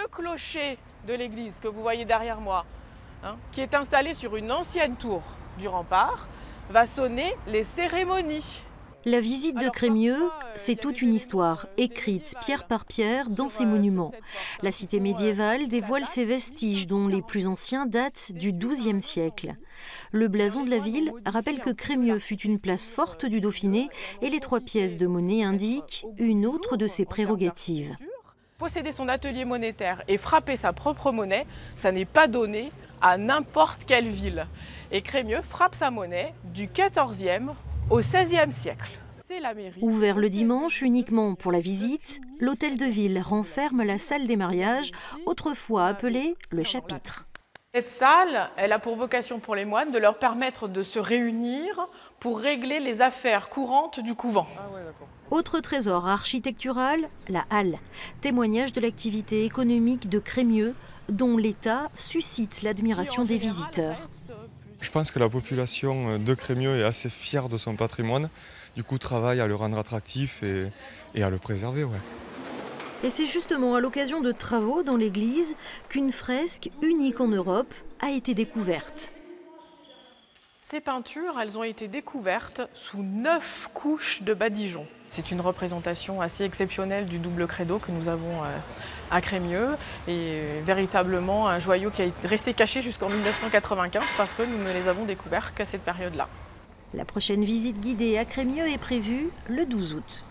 le clocher de l'église que vous voyez derrière moi, qui est installé sur une ancienne tour du rempart, va sonner les cérémonies. La visite de Crémieux, c'est toute une histoire, écrite pierre par pierre dans ses monuments. La cité médiévale dévoile ses vestiges, dont les plus anciens datent du XIIe siècle. Le blason de la ville rappelle que Crémieux fut une place forte du Dauphiné et les 3 pièces de monnaie indiquent une autre de ses prérogatives. Posséder son atelier monétaire et frapper sa propre monnaie, ça n'est pas donné à n'importe quelle ville. Et Crémieux frappe sa monnaie du XIVe au XVIe siècle. Ouvert le dimanche uniquement pour la visite, l'hôtel de ville renferme la salle des mariages, autrefois appelée le chapitre. Cette salle, elle a pour vocation pour les moines de leur permettre de se réunir pour régler les affaires courantes du couvent. Autre trésor architectural, la halle, témoignage de l'activité économique de Crémieux, dont l'état suscite l'admiration des visiteurs. Je pense que la population de Crémieux est assez fière de son patrimoine, du coup travaille à le rendre attractif et à le préserver. Ouais. Et c'est justement à l'occasion de travaux dans l'église qu'une fresque unique en Europe a été découverte. Ces peintures, elles ont été découvertes sous 9 couches de badigeon. C'est une représentation assez exceptionnelle du double credo que nous avons à Crémieux et véritablement un joyau qui a resté caché jusqu'en 1995 parce que nous ne les avons découverts qu'à cette période-là. La prochaine visite guidée à Crémieux est prévue le 12 août.